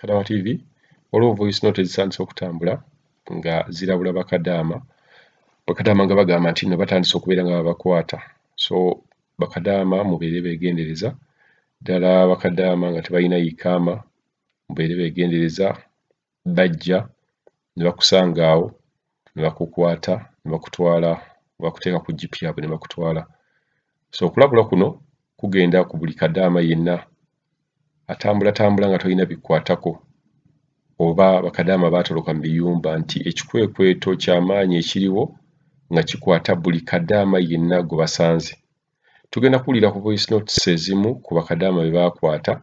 Kadaama TV waliwo voice note ezitandise okutambula nga zirabula bakadaama nga bagamba nti nno batandise okubeera nga babakwata. So bakadaama mubeere beegendereza ddala, bakadaama nga tebalina ikaama mubeere beegendereza, bajja ne bakusanga awo ne bakukwata ne bakutwala, bakuteeka ku jipu yaabwe ne bakutwala. So okulabula kuno kugenda ku buli kadaama yenna atambulatambula nga tolina bikkwatako, oba bakadaama baatoloka mu biyumba, nti ekikwekweto ky'amaanyi ekiriwo nga kikwata buli kadaama yenna gwe basanze. Tugenda kuwulira ku voice notes ezimu ku bakadaama be baakwata,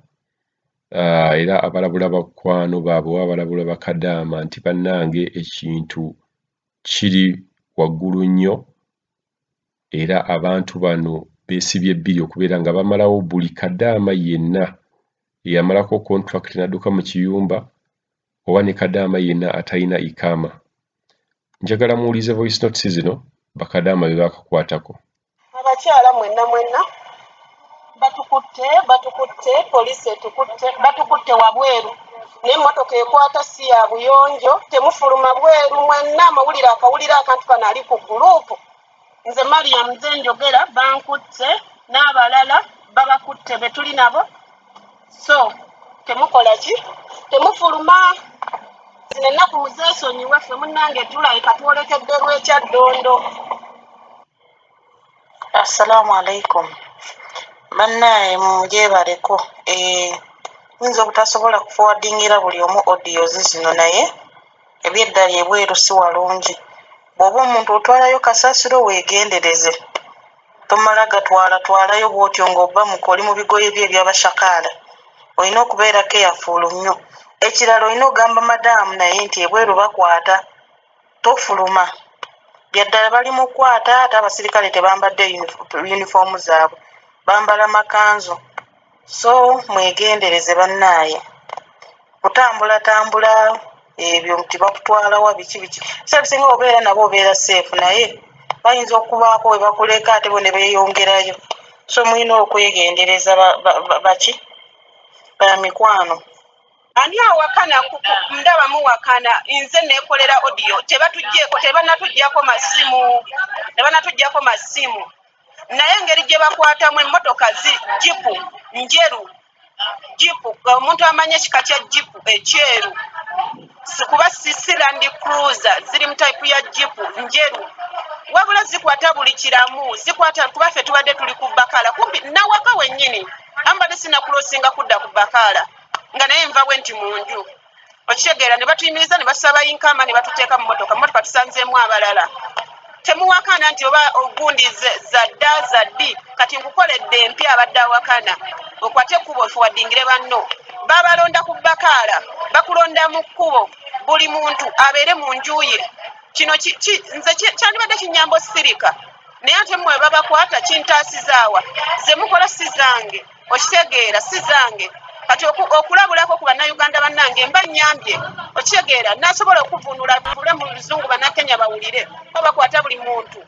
era abalabula bakwano baabwe oba abalabula bakadaama nti bannange ekintu kiri waggulu nnyo, era abantu bano beesibye bbiri okubeera nga bamalawo buli kadaama yenna eyamalako contract n'adduka mu kiyumba, oba ne kadaama yenna atalina ikaama. Njagala muwulize voice notes zino bakadaama be baakakwatako. Abakyala mwenna batukutte, poliisi etukutte, batukutte wabweru n'emmotoka ekwata si ya buyonjo, temufuluma bweru mwenna. Amawulire akawulira akantu kano ali ku guruupu. Nze Mariam nze njogera, bankutte n'abalala babakutte be tuli nabo. So temukola ki? Temufuluma. Zino ennaku muzeesonyiwe, ffe munnange tulayika twolekedde Lwekyaddondo. Assalamu alaikum. Bannaye munjebaleko. Nze obutasobola kuforwardingira buli omu audios zino, naye ebyeddala ebweru si walungi. Bw'oba omuntu otwalayo kasasiro weegendereze. Tomala gatwalayo bw'otyo ng'obba oli mu bigoye bye eby'abashakaala. Olina okubeera careful nnyo. Ekirala olina ogamba madaamu naye nti ebweru bakwata, tofuluma. Byaddala bali mu kwata, ate abasirikale tebambadde yunifoomu zaabwe, bambala makanzu. So mwegendereze bannaaye. Kutambulatambula ebyo nti bakutwala wa biki. Ebisinga obeera nabo obeera safe, naye bayinza okubaako we bakuleka ate bo ne beeyongerayo. So mulina okwegendereza baki bamikwano. Ani awakana ndaba muwakana? Nze neekolera audio, tebanatuggyako masimu. Naye engeri gye bakwatamu emmotoka jipu njeru, omuntu amanya ekika kya jipu ekyeru, kuba si Land Cruiser, ziri mu type ya jipu njeru, wabula zikwata buli kiramu, zikwata kuba ffe tubadde tuli ku Bakaala, kumpi nawaka wennyini ambadde sinakulosinga kudda ku Bakaala nga naye nvawe nti mu nju. Okitegeera, ne batuyimiriza ne basaba yinkama ne batuteeka mu mmotoka tusanzeemu abalala. Temuwakana nti oba ogundi zaddi, kati nkukoledde empya abadde awakana. Okwate ekkubo ofuwadingire banno. Babalonda ku Bakaala, bakulonda mu kkubo, buli muntu abeere mu nju ye. Kino nze kyandibadde kinyambo sirika, naye ate mmwe babakwata kintaasizaawa. Ze mukola si zange, okitegeera si zange. Kati okulabulako ku bannayuganda bannange mba nnyambye, okitegeera, nasobola okuvunula mu Luzungu bannakenya bawulire, babakwata buli muntu.